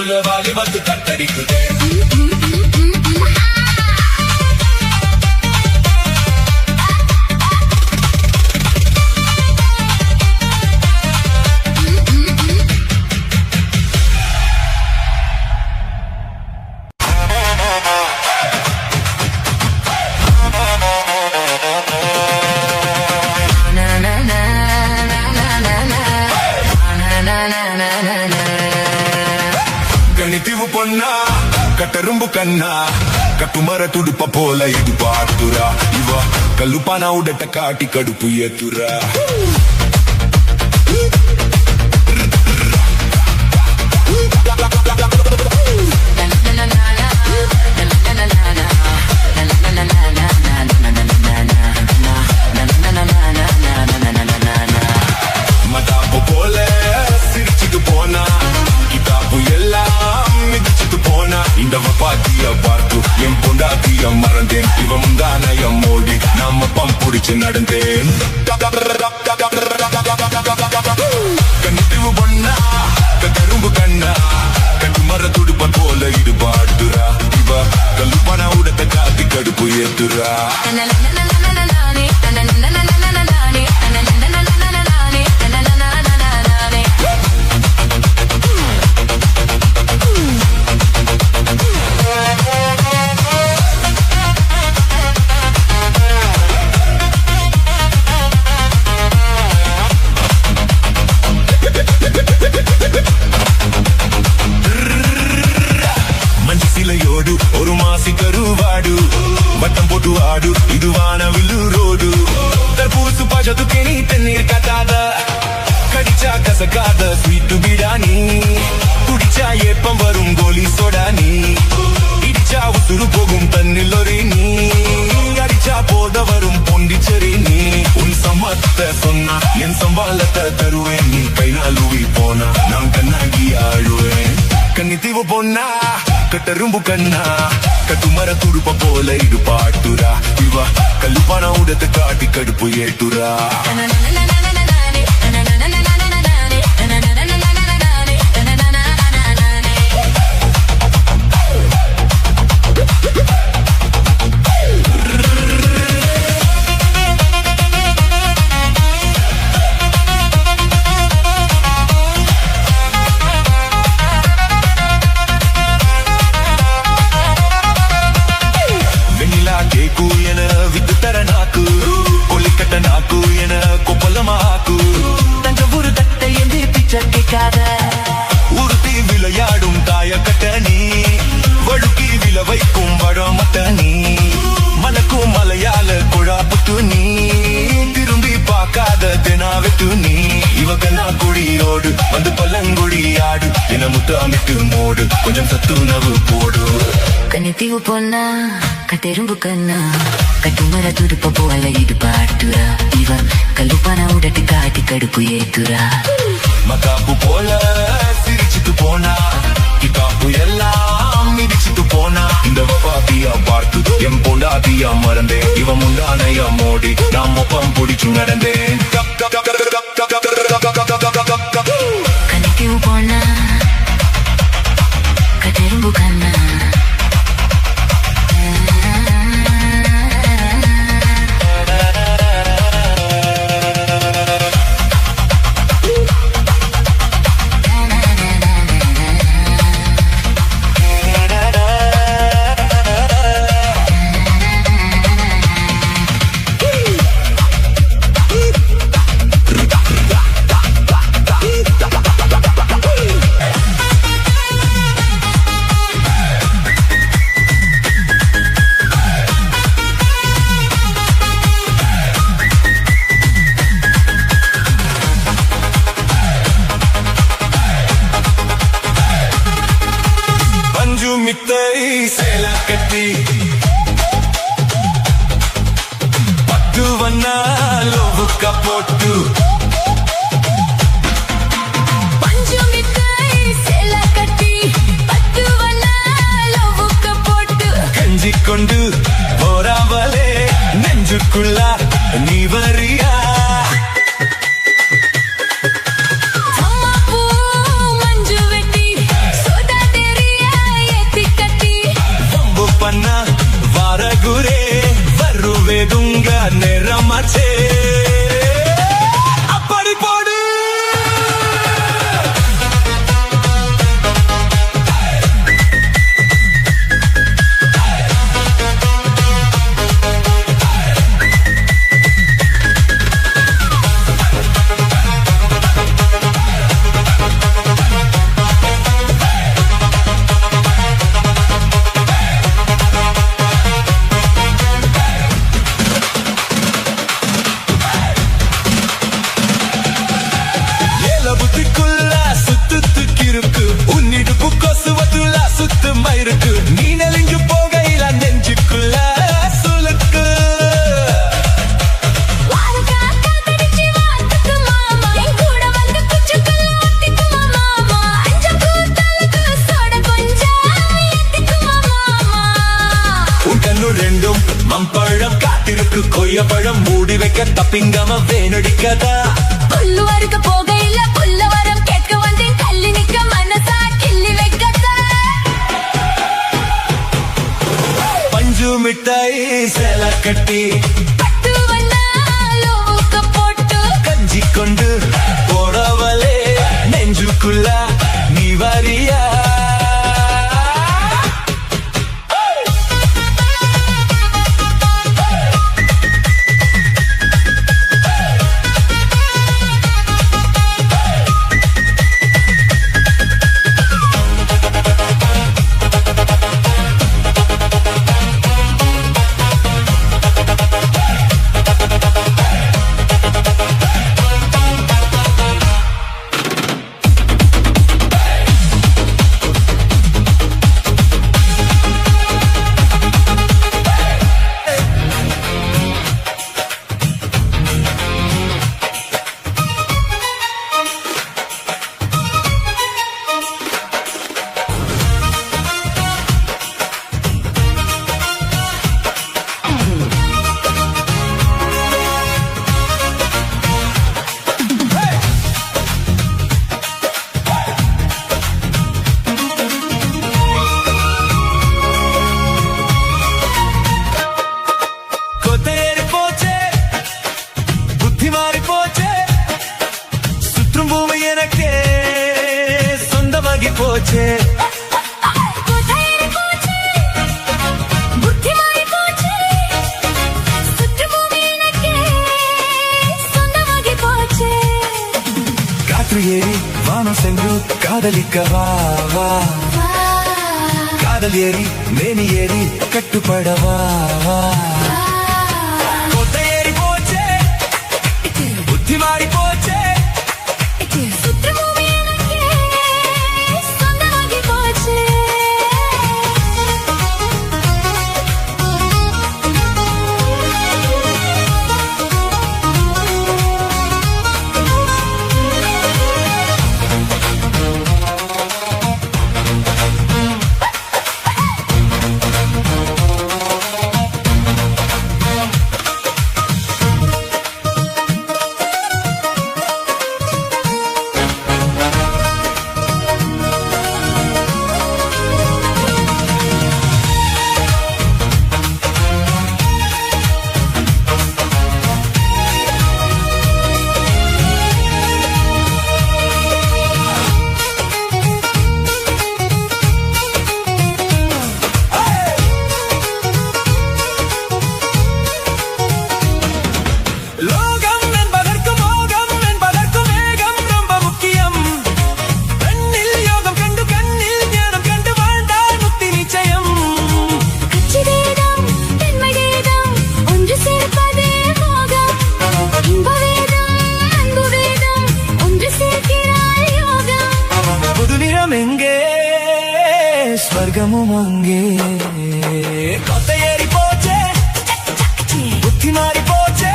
ஊருக்குள்ள வாலி வந்து கட்டடிக்குதே. கணித்திவு பொண்ணா கட்டரும்பு கண்ணா கட்டுமர துடுப்ப போல இது பாத்துரா இவ கல்லுப்பானா உடட்ட காட்டி கடுப்பு ஏத்துரா. மதாப்பு போல சிரிச்சுட்டு போனா கிதாப்பு எல்லாம் மிதிச்சுட்டு போனா இந்தவ பாத்திய பார்த்து என் பொண்டாத்திய மறந்தேன் இவ முந்தானைய மோடி நாம பம்புடிச்சு நடந்தேன். கண்ணிவு பொண்ணா கரும்பு கண்ணா கட்டு மர துடுப்ப போல இது பாடுறா இவ கல்லுப்பானா உடத்த காத்தி கடுப்பு ஏத்துறா. மஞ்சிசிலையோடு ஒரு மாசி கருவாடு வட்டம் போட்டு ஆடு இதுவான வில்லுரோடு தற்பூசு பாஜத்துக்கே நீ தண்ணீர் காட்டாத கடிச்சா கசக்காத ஸ்வீட்டு பிடானி குடிச்சா ஏப்பம் வரும் கோலி சோடானி இடிச்சா உசுறு போகும் தண்ணில் ஒரு நீ அடிச்சா போத வரும் பொண்டிச்சரி நீ உன் சம்மத்த சொன்னா என் சம்பாலத்தை தருவேன் நீ கைனாலுவி போனா நான் கண்ணாகி ஆழுவேன். கண்ணித்திவு பொண்ணா கட்டரும்பு கண்ணா கட்டுமர துடுப்ப போல இது பாட்டுரா இவ கல்லுப்பானா உடத்த காட்டி கடுப்பு ஏட்டுரா. கேக்கு என வித்து தர நாக்கு கொல்லிக்கட்ட நாக்கு என கொப்பலமாக்கு தஞ்சபுரு கட்டை என்று பிச்சை கேட்காத உறுத்தி விளையாடும் தாய கட்ட நீ வழுக்கி வில வைக்கும் வடமட்ட நீ மலக்கும் மலையாள குழாப்புத்து நீ திரும்பி பார்க்காத தெனாவிட்டு நீ இவ கண்ணா குடியோடு வந்து பல்லங்குடி ஆடு என முத்தாமிட்டு மோடு கொஞ்சம் சத்துணவு போடு. கண்ணித்திவு பொண்ணா கட்டெரும்பு கண்ணா கட்டுமர துடுப்ப போல இது பாட்டுரா இவ கல்லுப்பானா உடட்டு காட்டி கடுப்பு ஏத்துரா. மகாப்பு போல சிரிச்சுட்டு போனா கிதாப்பு எல்லாம் மிதிச்சுட்டு போனா இந்த பாத்தியா பார்த்து என் பொண்டாத்தியா மறந்தேன் இவ முந்தானைய மோடி நான் மொப்பம் பிடிச்சு நடந்தேன். கண்ணித்திவு பொண்ணா கட்டெரும்பு கண்ணா மித்தை சேல கட்டி பத்து வண்ணா லோவுக்க போட்டு பஞ்சு மித்தை சேல கட்டி பத்து வண்ணா லோவுக்க போட்டு கஞ்சி கொண்டு போராவலே நெஞ்சுக்குள்ள நீ வரியா அம்மா பூ மஞ்சு வெட்டி சோதாதே வைக்க தப்பிங்கம வேணுடிக்கதா புல்லு வறுக்க போகையில புல்ல வரம் கேட்க வந்தேன் கல்லு நிக்க மனசா கிள்ளி வைக்கதா பஞ்சு மிட்டாய் சேல கட்டி பட்டு வண்ணாலோக்க போட்டு கஞ்சி கொண்டு போடவலே நெஞ்சுக்குள்ள நீ வரியா போச்சே காற்று ஏறி வானம் சென்று காதலிக்க வா வா காதல் ஏறி மேனி ஏறி கட்டுப்பட வா வா கொத்த ஏறி போச்சே புத்தி மாறி போச்சே ஸ்வர்கமும் அங்கே கொத்த ஏறி போச்சே புத்தி மாறி போச்சே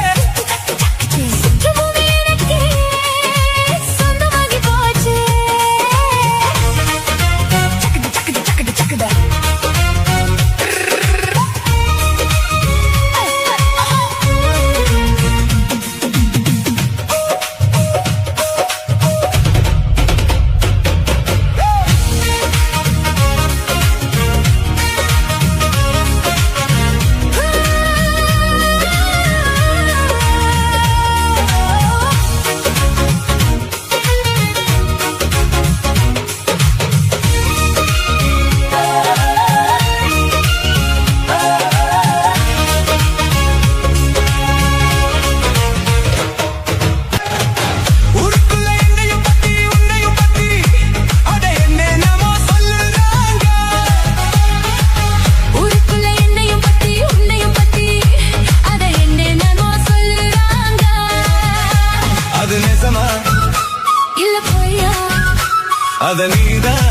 அத நீதான்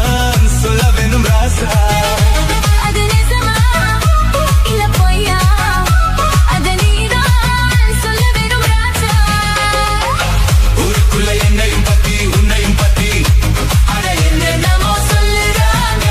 சொல்ல வேணும் ராசா அது நிஜமா இல்ல பொய்யா அத நீதான் சொல்ல வேணும் ராஜா ஊருக்குள்ள என்னையும் பத்தி உன்னையும் பத்தி அட என்னமோ சொல்லுறாங்க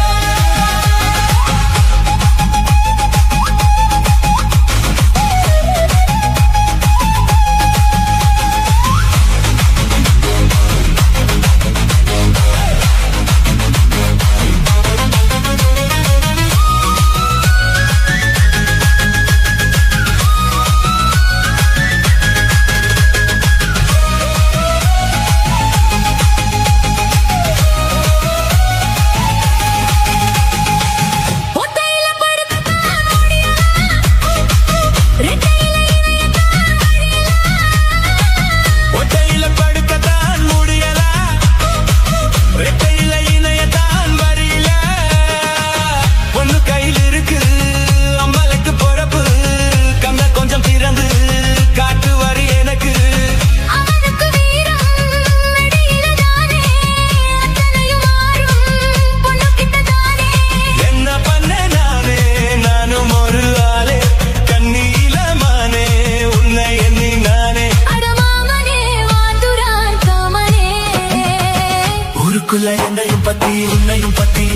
ஊருக்குள்ள என்னையும் பத்தி உன்னையும் பத்தி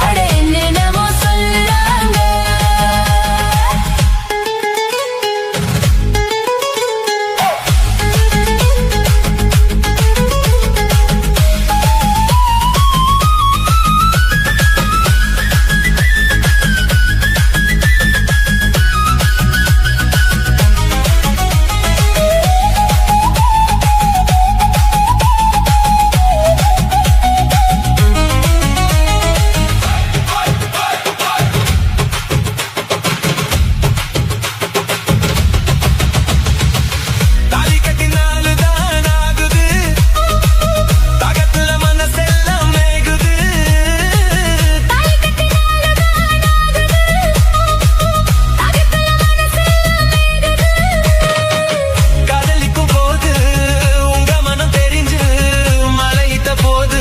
அட என்னென்னமோ சொல்றாங்க. தாலி கட்டினாலுதான் ஆகுது தாகத்துல மனசெல்லாம் மேகுது தாலி கட்டினாலுதான் ஆகுது, தாகத்துல மனசெல்லாம் மேகுது. காதலிக்கும் போது உங்க மனம் தெரிஞ்சு மலையிட்ட போது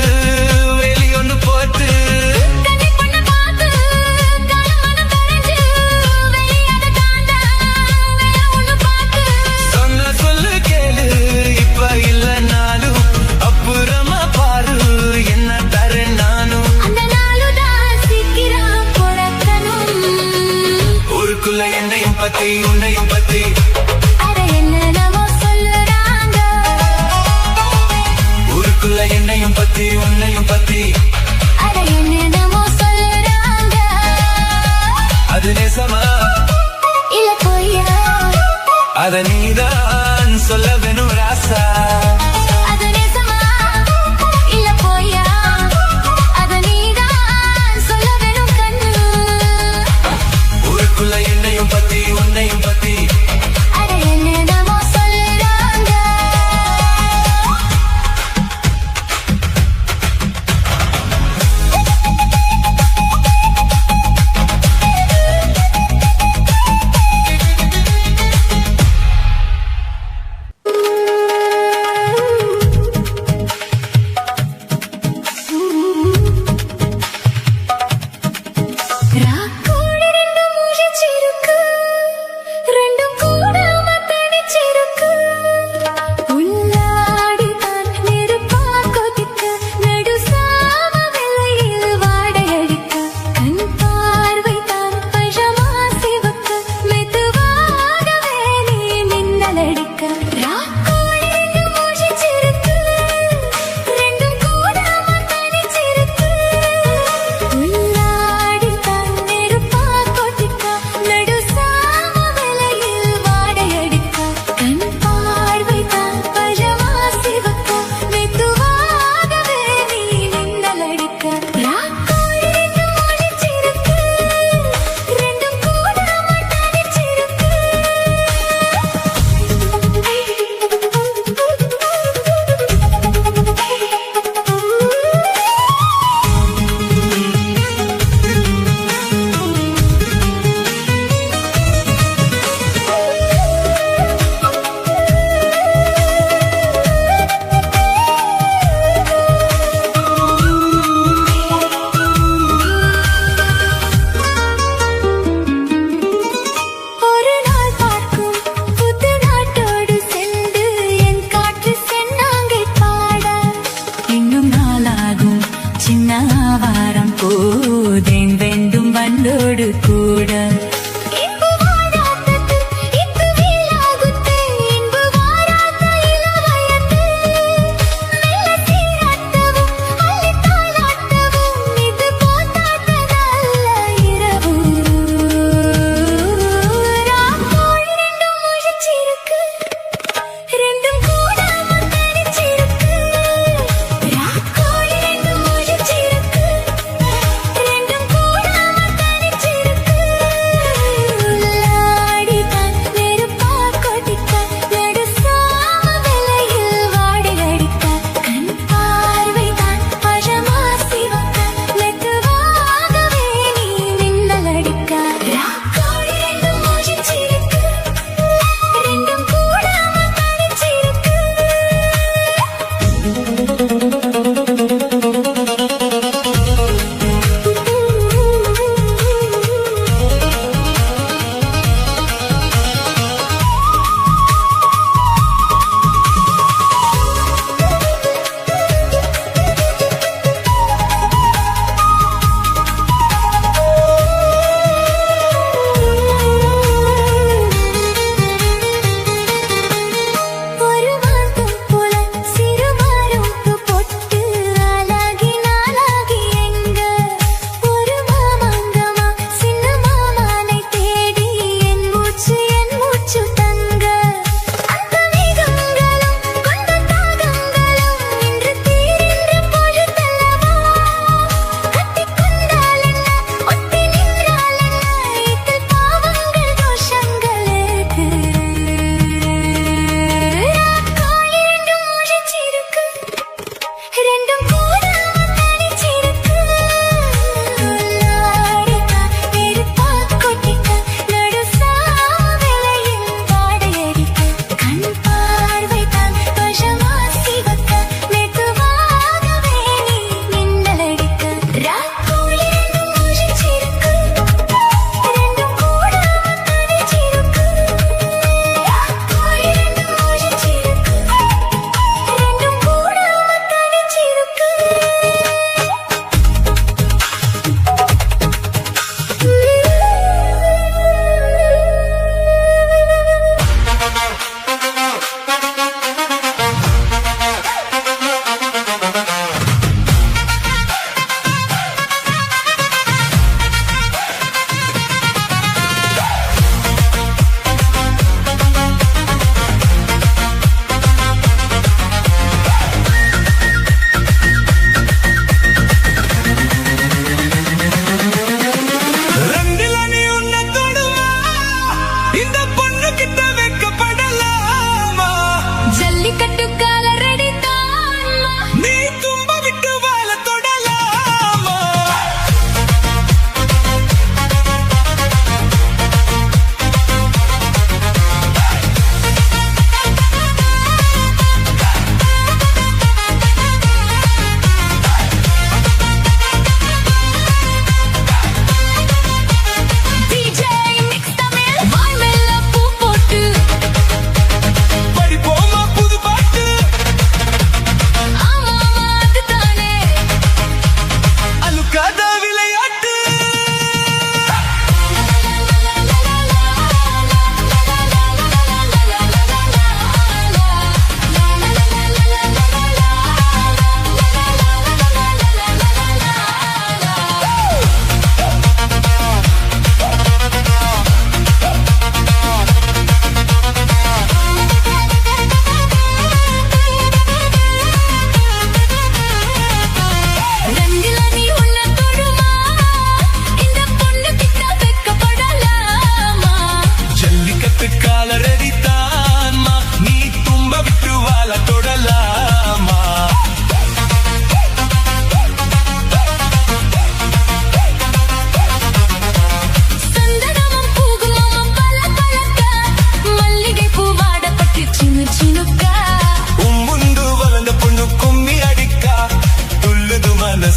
வெளியொன்னு போட்டு கன்னி பொண்ண பார்த்து காலமனம் கரைஞ்சு வெளியாத தாண்டா வேற ஒண்ணு பார்த்து. சொன்ன சொல்லு கேளு இப்ப இல்லைனாலும் அப்புறமா பாரு என்ன தரேன் நானும் அந்த நாளுதான் சீக்கிரம் பொறக்கணும். ஊருக்குள்ள என்னையும் பத்தி உன்னையும் பத்தி அட என்னென்னமோ சொல்லுறாங்க. ஊருக்குள்ள என்னையும் பத்தி உன்னையும் பத்தி அட என்னென்னமோ சொல்லுறாங்க. அது நேசமா இல்ல பொய்யா, அத நீதான் சொல்ல வேணும் ராசா அது நேசமா இல்ல பொய்யா, அத நீதான் சொல்ல வேணும் கண்ணு. ஊருக்குள்ள என்னையும் பத்தி உன்னையும் பத்தி அட என்னென்னமோ சொல்லுறாங்க. ராக்கோடு ரெண்டு முழிச்சிருக்கு, ரெண்டும் கூடாம தனிச்சிருக்கு. உள்ளாடிதான் நெருப்பா கொதிக்க, நடுசாம வெள்ளையில் வாடையடிக்க. கண் பார்வைதான் பழமா சிவக்க, மெதுவாகவே நீ மின்னலடிக்க. ராக்கோடு ரெண்டு முழிச்சிருக்கு, ரெண்டும் கூடாம தனிச்சிருக்கு. உள்ளாடிதான் நெருப்பா கொதிக்க, நடுசாம வெள்ளையில் வாடையடிக்க. கண் பார்வைதான் பழமா சிவக்க, மெதுவாகவே நீ மின்னலடிக்க. ராக்கோடு ரெண்டு முழிச்சிருக்கு, ரெண்டும் கூடாம தனிச்சிருக்கு. ஒரு நாள் பார்க்கும் புது நாட்டோடு சென்று என் காற்று சென்னாங்கை பாட. இன்னும் நாளாகும் சின்ன வாரம் போதேன் வேண்டும் வண்டோடு கூட. இன்பு வாராதது இன்பு வீலாகுத்து, இன்பு வாராத இளவயது. மெல்ல சீராட்டவும் அள்ளித் தாலாட்டவும், இது போதாத நல்ல இரவு. ராக்கோடு ரெண்டும் முழிச்சிருக்கு, ரெண்டும் கூடாம தனிச்சிருக்கு. ராக்கோடு ரெண்டும் முழிச்சிருக்கு, ரெண்டும் கூடாம தனிச்சிருக்கு.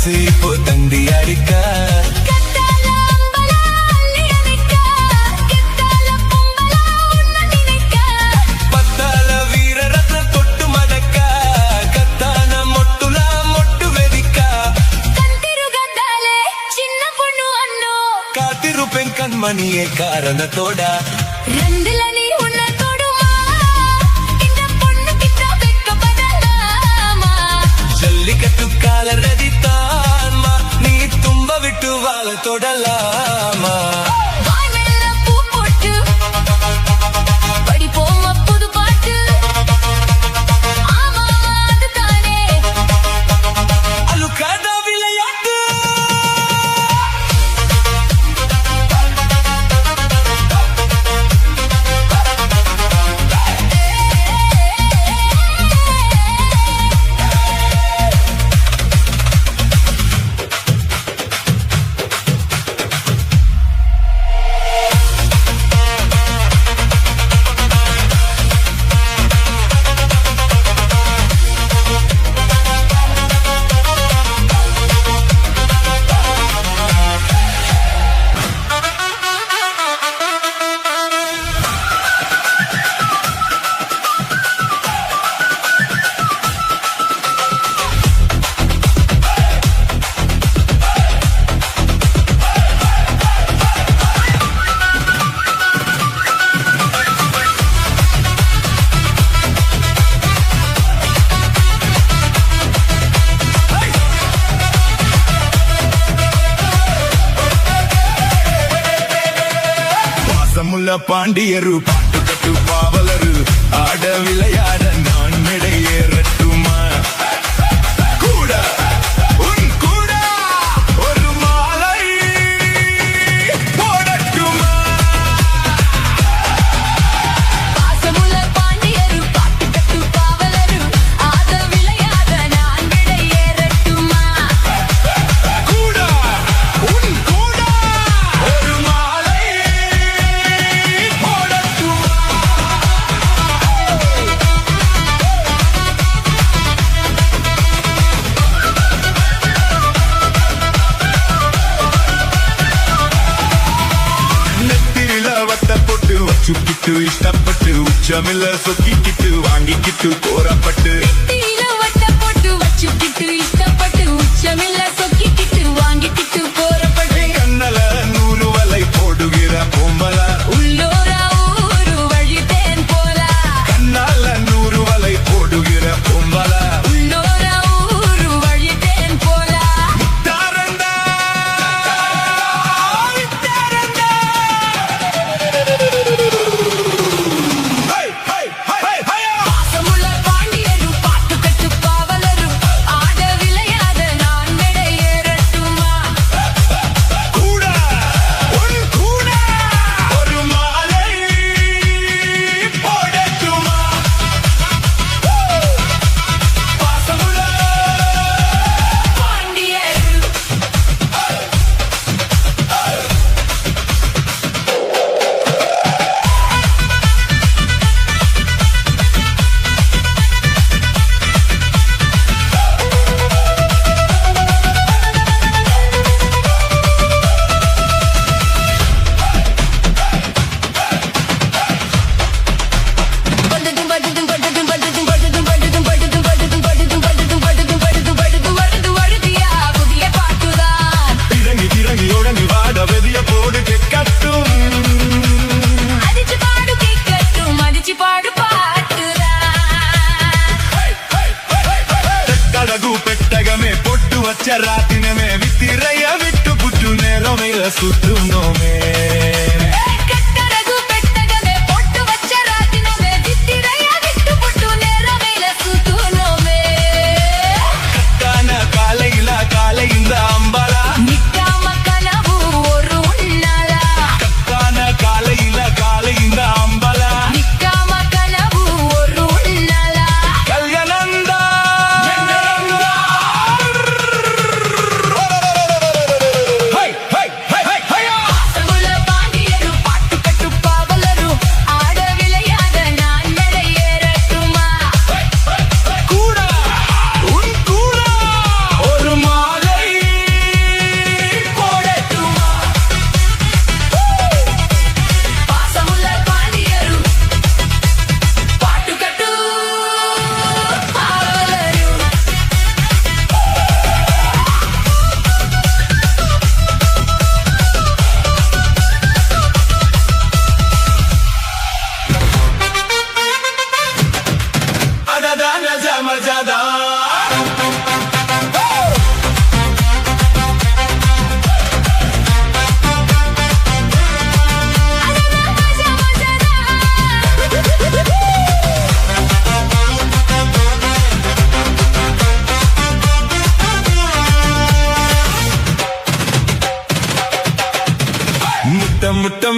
மனசு இப்போ தண்டி அடிக்க கத்தால அம்பலா அள்ளிட நிக்க கத்தால பொம்பலா உன்ன நினைக்க பத்தால வீர ரத்ன தொட்டு மடக்க கத்தான மொட்டுல மொட்டு வெதிக்க கந்திருகந்தாலே சின்ன பொண்ணு அண்ணோ காத்திருப்பேன் கண்மணியே காரணத்தோட ரெண்டுல நீ உன்னை தொடுமா இந்த பொண்ணு கிட்ட வெட்கப்படலாமா ஜல்லிக்கட்டு கால ரதித்தாமா நீ தும்ப விட்டு வாழ தொடலாமா வாய் மேல பூ போட்டு படிப்போமா புது பாட்டு ஆமா அதுதானே அழுக்காத விளையாட்டு பாசமுள்ள பாண்டியரு பாட்டு கட்டு பாவலரு ஆட விளையாட நான் மேடை ஏறட்டுமா கூட உன் கூட ஒரு மாலை போடட்டுமா பாசமுள்ள பாண்டியரு பாட்டு கட்டு பாவலரு ஆட விளையாட நான் விடை ஏறட்டுமா கூட உன் கூட ஒரு மாலை போடட்டுமா நெத்திரில வட்ட போட்டு வச்சுக்கிட்டு இஷ்டப்பட்டு உச்சமில்ல சொக்கிக்கிட்டு வாங்கிக்கிட்டு கோரப்பட்டு தீல வட்ட போட்டு வச்சுக்கிட்டு இஷ்டப்பட்டு உச்சமில்ல சொக்கிக்கிட்டு வாங்கிக்கிட்டு போறப்பட்டு கண்ணல நூறு வலை போடுகிற பொம்பல உள்ளோரா ஊரு வழித்தேன் போல கண்ணால நூறு வலை போடுகிற பொம்பல உள்ளோரா ஊரு வழித்தேன் போல தாரண்டா தாரண்டா ஹை ஹை ஹை ஹை பாசமுள்ள பாண்டியரு பாட்டு கட்டு பாவலரு ஆட விளையாட நான் விடை ஏறட்டுமா கூட உன் கூட ஒரு மாலை போடட்டுமா பாசமுள்ள பாண்டியரு படுதும் படுதும் படுதும் படுதும் படுதும் படுதும் படுதும் படுதும் படுதும் படுதும் படுதும் படுதும் படுதும் வருது வருதியா புதிய பாட்டுதான் திறங்கி திறங்கி உடனே வாட வெதிய போடு கட்டும் அடிச்சு பாடு கேட்கட்டும் அடிச்சு பாடு பாட்டுதான் కడగు పెట్టగమే పొట్టు వచ్చ రాతినమే విత్తిరయ్య విట్టు పుట్టు నేరమేల సుట్టునోమే கட்டழகு பெட்டகமே பொட்டு வச்ச ராத்தினமே வித்திரையா விட்டு புட்டு நேரமேல சுத்துனோமே కాన కాలైల కాలైంద అంబల நிக்காம கனவு ஒரு உன்னாலா కాన కాలైల కాలైంద అంబల நிக்காம கனவு ஒரு உன்னாலா కళ్యాణంద హై హై హై హై హై பாசமுள்ள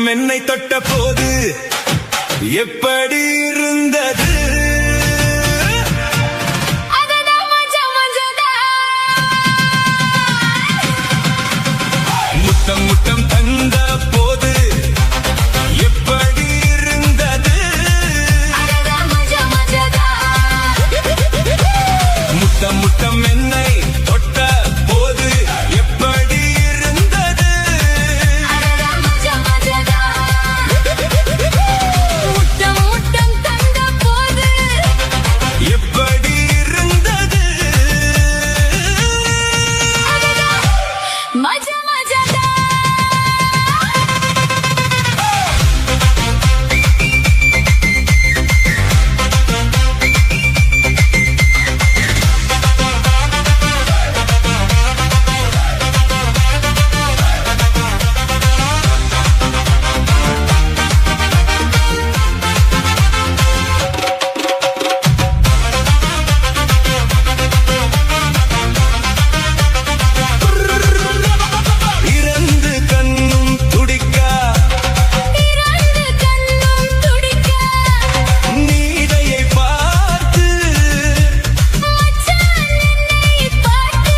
முத்தம் என்னை தொட்ட போது எப்படி இருந்தது அதடா மஜா மஜாடா. முத்தம் முத்தம் தந்த போது எப்படி இருந்தது அதடா மஜா மஜாடா. முத்தம் முத்தம் என்னை தொட்ட போது எப்படி இருந்தது அதடா மஜா மஜாடா. முட்டம் முட்டம் தந்த போது எப்படி இருந்தது அதடா மஜா மஜாடா. இறந்து கண்ணும் துடிக்க இரண்டு கண்ணும் துடிக்க நீதையை பார்த்து மச்சான் என்னை பார்த்து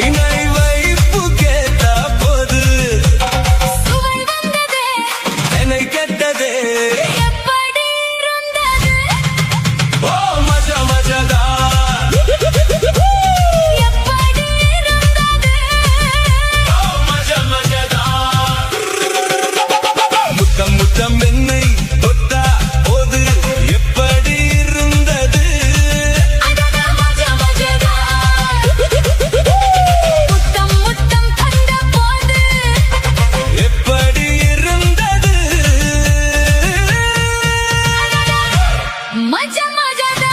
இணை வைப்பு கேட்ட போது சுவை வந்ததே என்னை கெட்டதே எப்படி இருந்தது ஓ மஜா மஜாதா எப்படி இருந்தது ஓ மஜா மஜாதா முத்தம் முத்தம் என்னை தொட்ட போது எப்படி இருந்தது அதடா மஜா மஜாடா. முத்தம் முத்தம் தந்த போது எப்படி இருந்தது மஜா மஜாடா.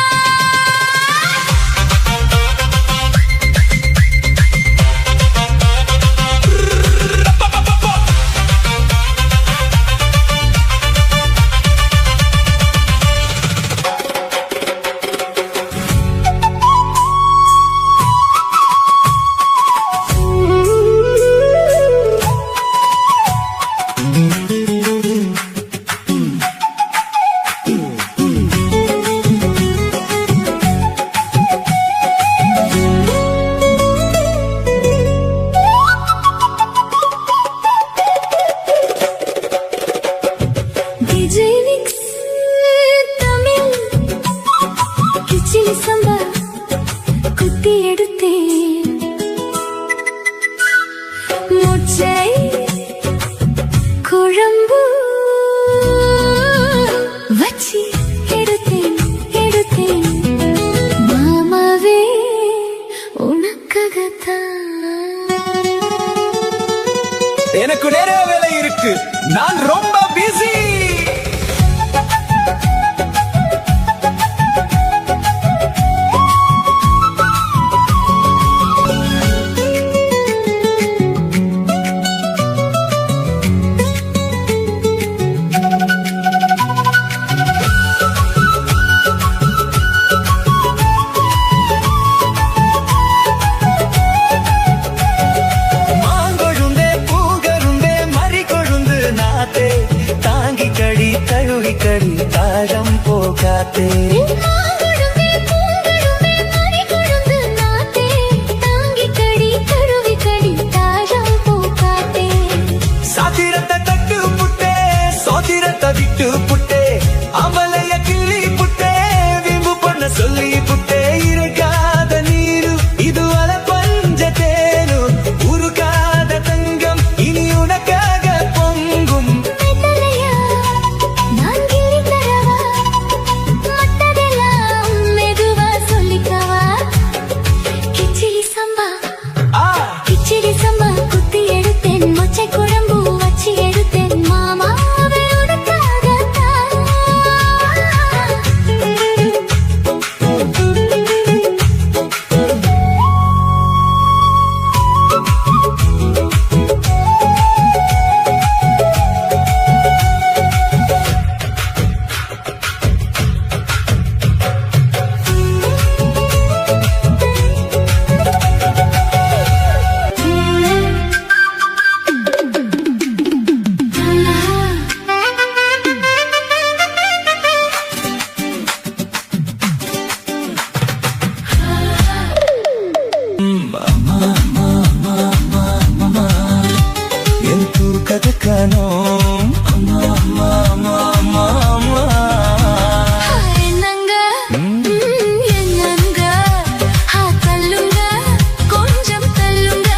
DJ Mix தமிழ் கிச்சிலி சம்பா குத்தி எடுத்தேன் முச்சை குழம்பு வச்சி எடுத்தேன் எடுத்தேன் மாமாவே உனக்காகத்தான். எனக்கு நிறைய வேலை இருக்கு நான் ரொம்ப பிஸி மாங்கொழுந்தே பூங்கருந்தே மறி கொழுந்து நாத்தே தாங்க ఎంతో కథకనో என்னங்க என்னங்க தள்ளுங்க கொஞ்சம் தள்ளுங்க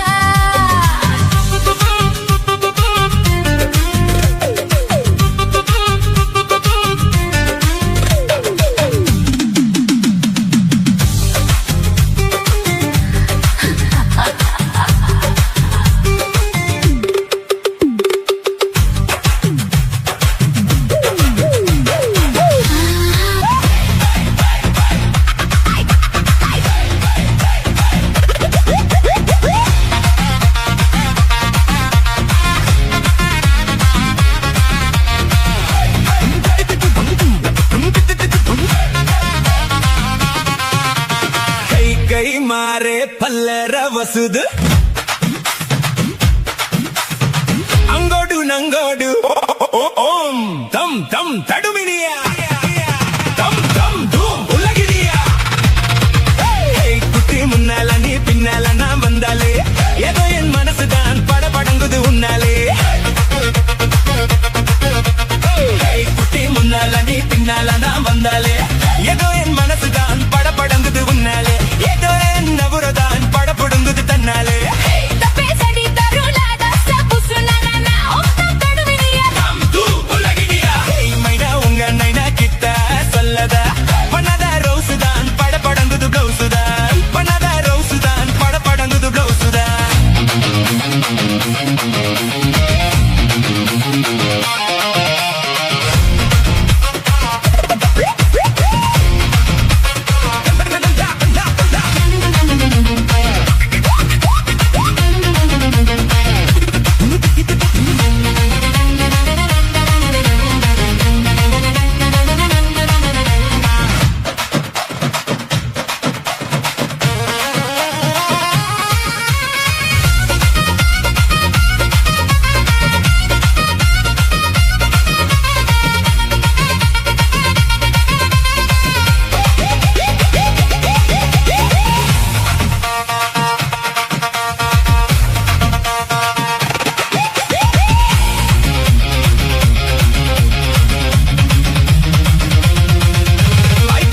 ಕೈ ಕೈ ಮಾರೆ ಪಲ್ಲರ ವಸುದು ಅಂಗೋಡು ನಂಗೋಡು ಓಂ தம் தம் தடுமினியா தம் தம் தூம் உலகினியா குட்டி முன்னால நீ பின்னால நான் வந்தாலே ஏதோ என் மனசுதான் படபடங்குது உன்னாலே குட்டி முன்னால நீ பின்னால நான் வந்தாலே ஏதோ என் மனசுதான் படபடங்குது உன்னாலே ஏதோ என் நபுரதான் படபடுங்குது தன்னாலே தப்பேசடி தருளாத சபுசுனனா ஒத்தம் தடுவினியா தம் தூம் உலகினியா மைனா உங்க நைனா கிட்ட சொல்லதா பண்ணாத ரோசுதான் படபடங்குது ப்ளவுசுதான் பண்ணாத ரோசுதான் படபடங்குது ப்ளவுசுதான்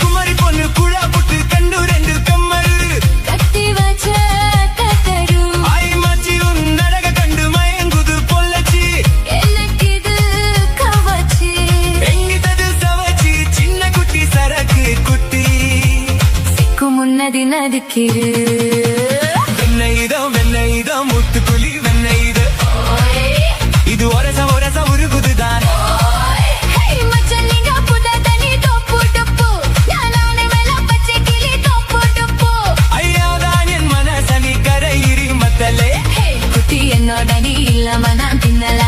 குமரி பொண்ணு குழா புட்டு கண்ணு ரெண்டு கம்மல் கட்டி வச்ச கட்டடு ஆய் மாச்சி உன் நடக கண்டு மயங்குது பொல்லச்சி எல்லக்கிது கவச்சி எங்கிட்டது சவச்சி சின்ன குட்டி சரக்கு குட்டி சிக்குமுன்னதி நதிக்கிரு வெண்ணெய்தோ முத்துக்குழி வெண்ணெய்து இது ஒரச ஒரச உருகுதுதான் ஹே மச்சான் நீங்க புததனி தொப்பு தொப்பு நானே மேல பச்சை கிளி தொப்பு தொப்பு ஐயாதான் என் மனசனி கரையிரி மத்தலே ஹே குட்டி என்னோட நீ இல்லாம நான் தின்னல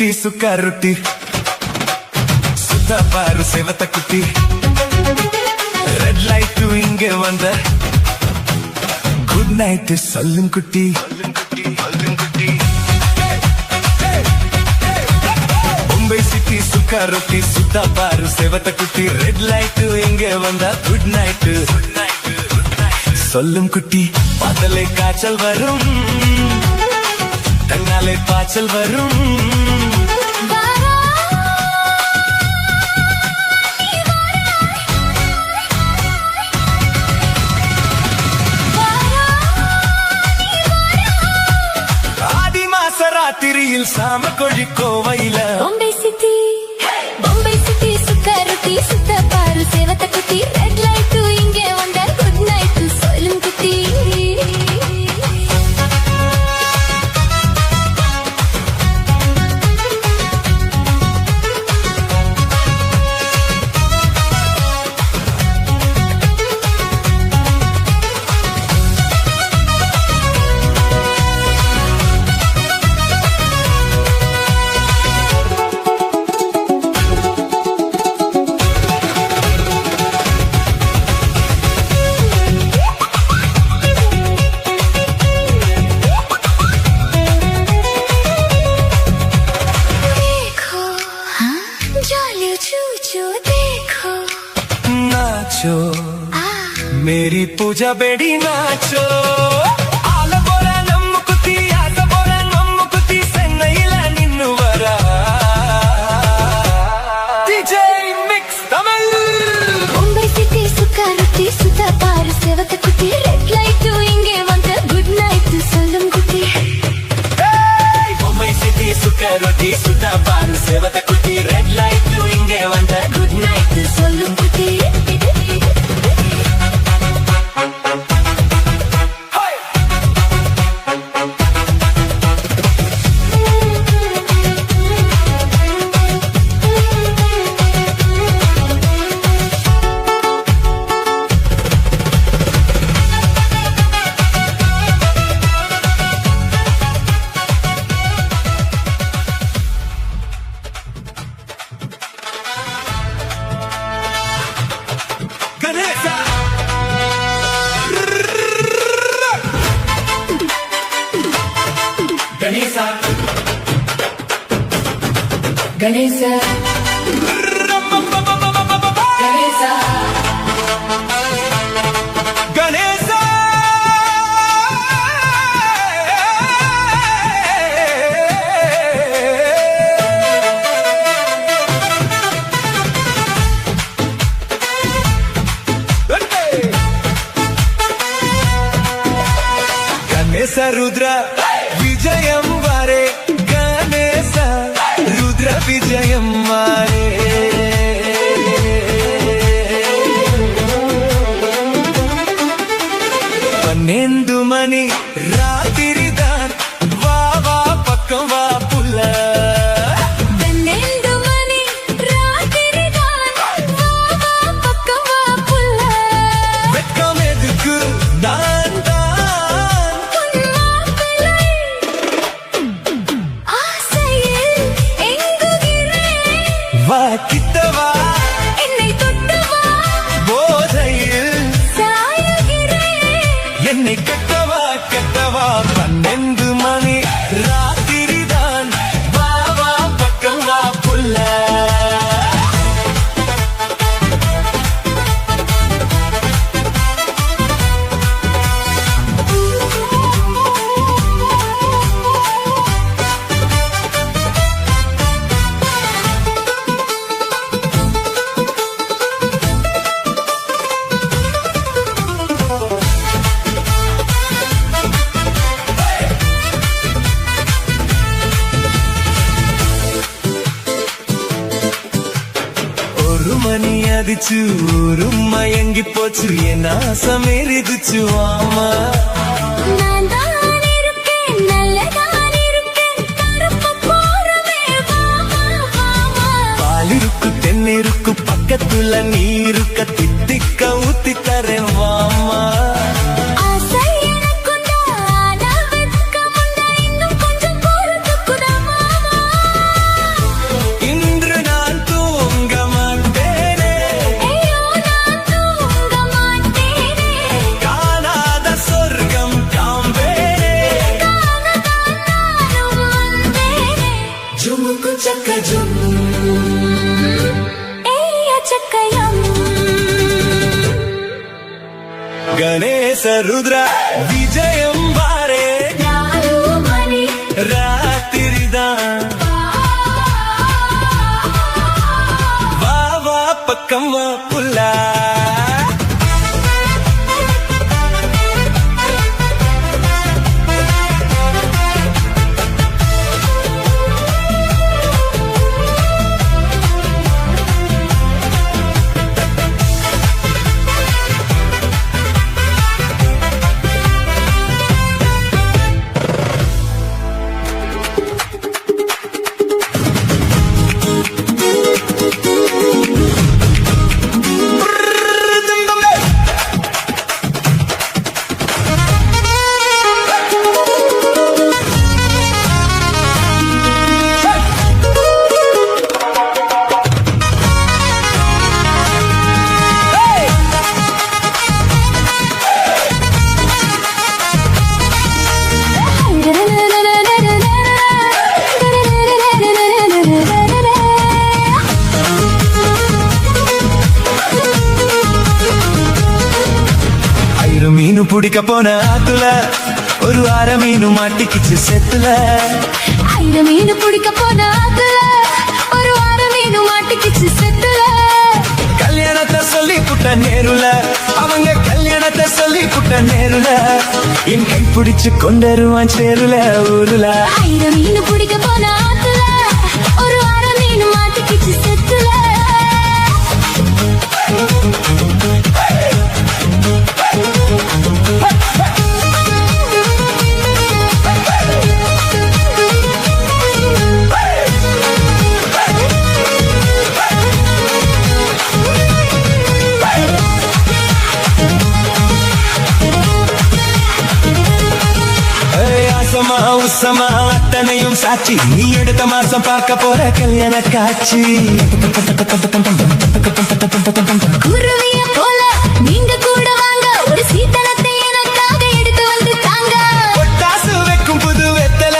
சிட்டி சுக்கா ரொட்டி சுத்தா பாரு செவத்த குட்டி ரெட் லைட் இங்க வந்த குட் நைட் சொல்லும் குட்டி மும்பை சிட்டி சுக்கா ரொட்டி சுத்தா பாரு செவத்த குட்டி ரெட் லைட் இங்க வந்த குட் நைட் சொல்லும் குட்டி பாத்தலே காய்ச்சல் வரும் தன்னாலே பாய்ச்சல் வரும் ராத்திரியில் சாம கொழி கோவையில பாம்பே சிட்டி சுக்கா ரொட்டி சுத்த பாரு சேவத்த குட்டி ரெட் லைட் இங்கே வந்த குட் நைட் சொல்லும் குட்டி नाचो मेरी पूजा बेड़ी नाचो आल बोला नम्मुकुती आस बोला नम्मुकुती सेन्नैला निन्नु वरा DJ mix Tamil Mumbai city सुक्का रोटी सुता पारू सेवत कुटी रेड लाइट इंगे वंद गुड नाइट सोल्लुम कुटी मुंबई सिटी सुक्का रोटी सुता पारू सेवत कुटी रेड लाइट इंगे वंद गुड नाइट सोल्लुम कुटी Ganesha Ganesha Ganesha Ganesha Rudra Vijayam Vare Ganesha Rudra Vijayam Vare Pannendu mani Ratiridan Va va pakkam va pulla पन्नेंदु मनी रात्रिदान वा वा पक्कम वा पुल्ला Vekkam edukku dan பொன்மாப்பிள்ளை ஆசையில் எங்குகிறேன் Va kittava என்னை தொட்டவா போதையில் சாயுகிறேன் என்னை கட்டவா கட்டவா 12 மணி ராத்திரிதான் வா வா பக்கம் வா புள்ள ஒரு மணி அடிச்சு ஒரு மயங்கி போச்சு என் ஆசை மீறிடுச்சு ஆமா நான் தான் இருக்கேன் நல்லதான் இருக்கேன் கருப்பு போறவே வாமா வாமா பால் இருக்கு தென்னிருக்கு பக்கத்துல நீருக்க தித்திக்க ஊத்தி தரேன் வாமா ஆசை எனக்குண்டா ஆனா வெட்கமுண்டா இன்னும் கொஞ்சம் பொறுத்துக்குடா மாமா గణేశ రుద్ర విజయం వారే నాలో మని రాత్రిదా వావా పక్కమ్మ పుల్లా மீனு பிடிக்க போன ஆத்துல ஒரு அரை மீனு மாட்டிக்கிச்சு செத்துல ஐர மீன் பிடிக்க போனாதுல ஒரு வாரம் மீன் மாட்டிக்கிச்சு செத்துல கல்யாணத்தை சொல்லி புட்ட நேருல அவங்க கல்யாணத்தை சொல்லி புட்ட நேருல என் கை பிடிச்சு கொண்டருவான் சேருல ஊருல ஐர மீன் பிடிக்க போனாதுல ஒரு வாரம் மீன் மாட்டிக்கிச்சு செத்துல ஆசமா உசமா அத்தனையும் சாட்சி நீ எடுத்த மாசம் பார்க்க போற கல்யாண காட்சி குருவிய போல நீங்க கூட வாங்க ஒரு சீதனத்தை எனக்காக எடுத்து வந்து தாங்க ஒட்டாசு வைக்கும் புது வெத்தல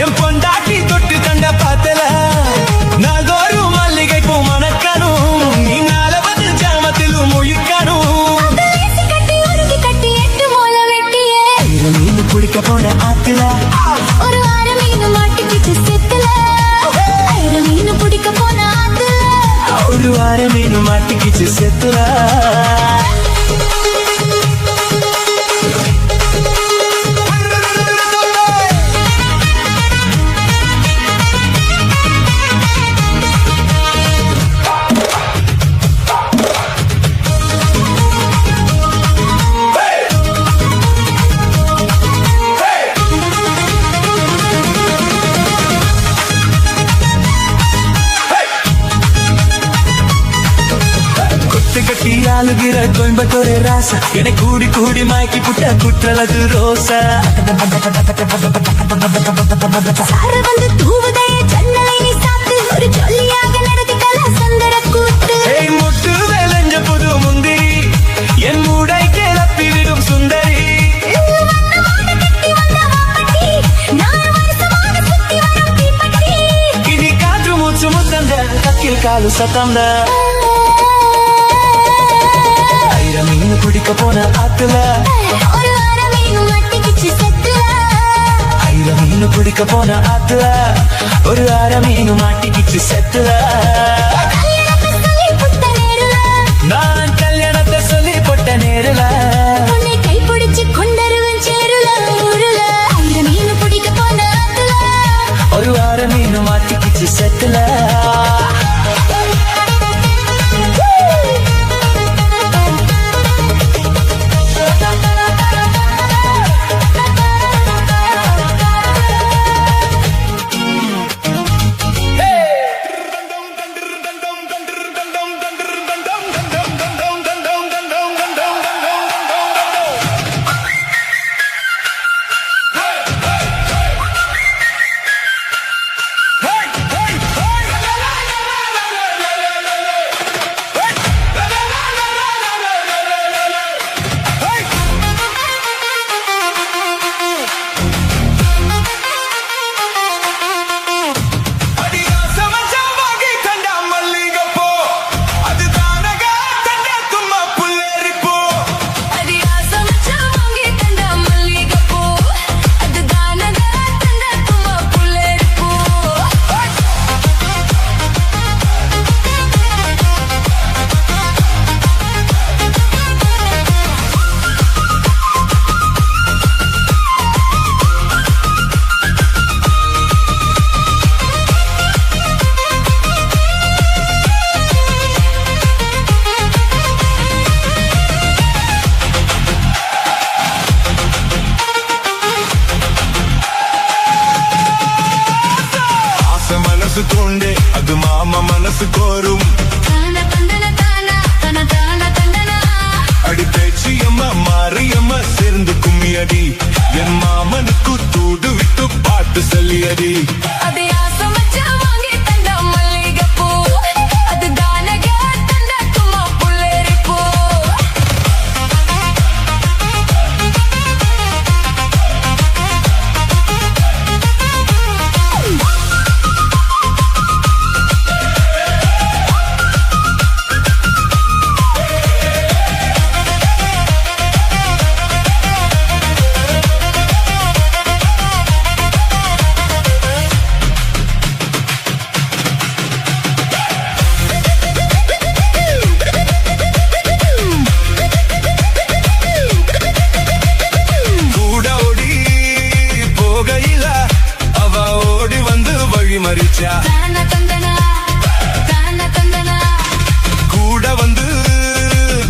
என் பொண்டாட்டி தொட்டு தண்ட பார்த்தல நாள்தோறும் மல்லிகை பூ மணக்கணும் நீ 40 ஜாமத்திலும் முழிக்கணும் அதலேசி கட்டி உருகி கட்டி எட்டு மோல வெட்டியே மீன் பிடிக்க போன ஆத்துல ஒரு வாரம் மீன் மாட்டிக்கிச்சு செத்துல ஐர மீன் பிடிக்க போனாதுல ஒரு வாரம் மீன் மாட்டிக்கிச்சு செத்துல கட்டி ஆளுகிற கோயம்பத்தூர் ராசா என்னை கூடி கூடி மாய்க்கி புட்ட குற்றலது ரோசா சார வந்து தூவுதே ஜன்னலை நீ சாத்து ஒரு ஜொல்லியாக நடத்திக்கல சுந்தர கூத்து ஏய் முட்டு வேலஞ்ச புது முந்திரி என் மூடை கிளப்பி விடும் சுந்தரி வண்ணமான கட்டி வந்த வாப்பட்டி நான் வருஷமாக சுத்தி வரும் தீப்பட்டி இனி காற்று மூச்சு முத்தந்த கக்கில் காலு சத்தந்த மீன் பிடிக்க போன ஆத்துல ஒரு வாரம் மீன் மாட்டிக்கிச்சு செத்துல ஐர மீன் பிடிக்க போன ஆத்துல ஒரு அரை மீன் மாட்டிக்கிச்சு செத்துல கல்யாணத்தை சொல்லி புட்ட நேருல நான் கல்யாணத்தை சொல்லி போட்ட நேருல உன்னை கைப்பிடிச்சு கொண்டருவன் சேருல ஊருல ஐர மீன் பிடிக்க போனாதுல ஒரு அரை மீன் மாட்டிக்கிச்சு செத்துல சொல்லியடி என் மாமனுக்கு தூது விட்டு பாட்டு சொல்லியடி அதே ஆசை மச்சான் வாங்கி தந்த மல்லிகைப்பூ அது தானக தந்த சும்மா புள்ளரிப்பூ மரிச்சா கூட வந்து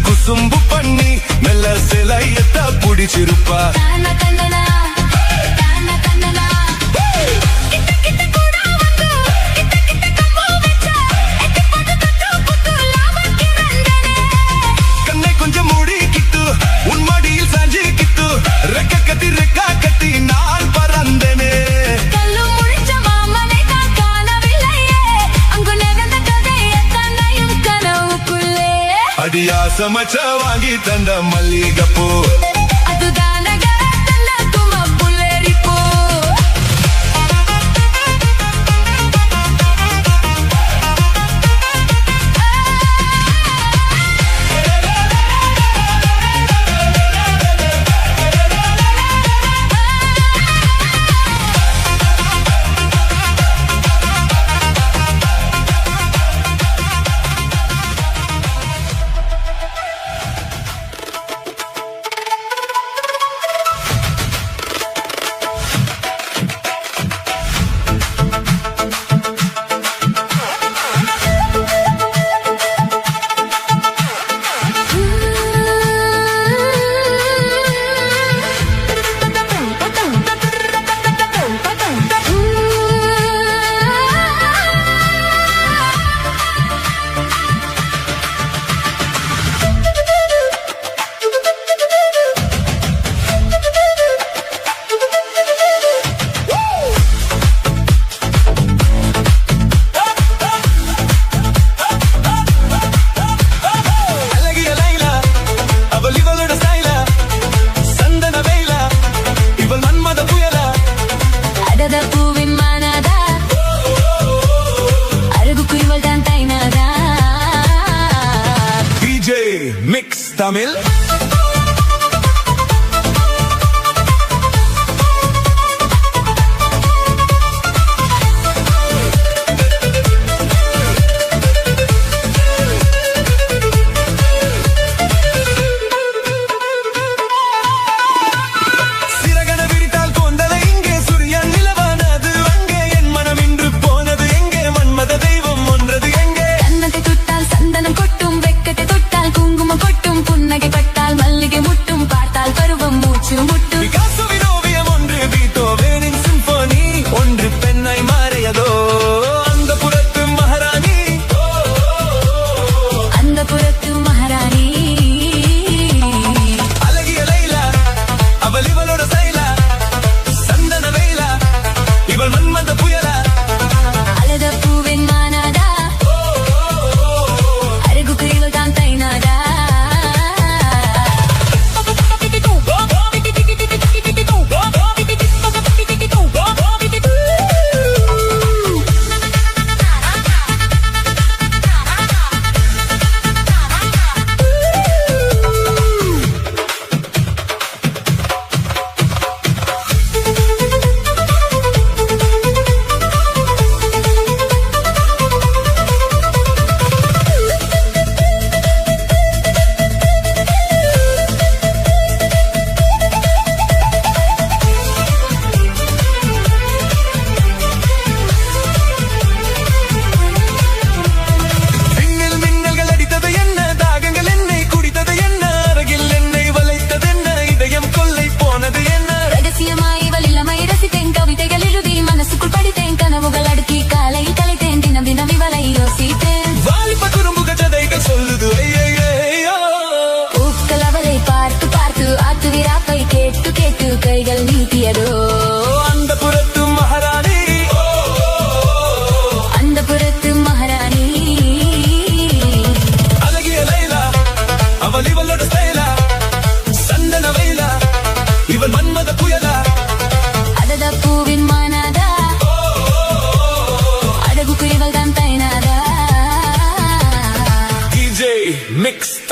குசும்பு பண்ணி நல்ல சிலையத்த புடிச்சிருப்பா கண்ணை கொஞ்சம் மூடிக்கிட்டு உன் மடியில் சாஞ்சிக்கிட்டு ரெக்க கட்டி நான் பறந்தனே அடியாச மச்ச வாங்கி தந்த மல்லிகைப்பூ அதுதானக தந்த சும்மா புள்ளரிப்பூ பூவின் மானாதா அருகுக்கு இவள் தான் தைனாதா DJ Mix Tamil கொட்டும் வெக்கத்தை தொட்டால் குங்குமம் கொட்டும் புன்னகை பட்டு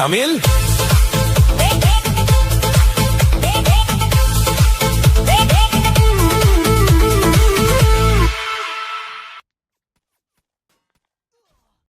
தமிழ்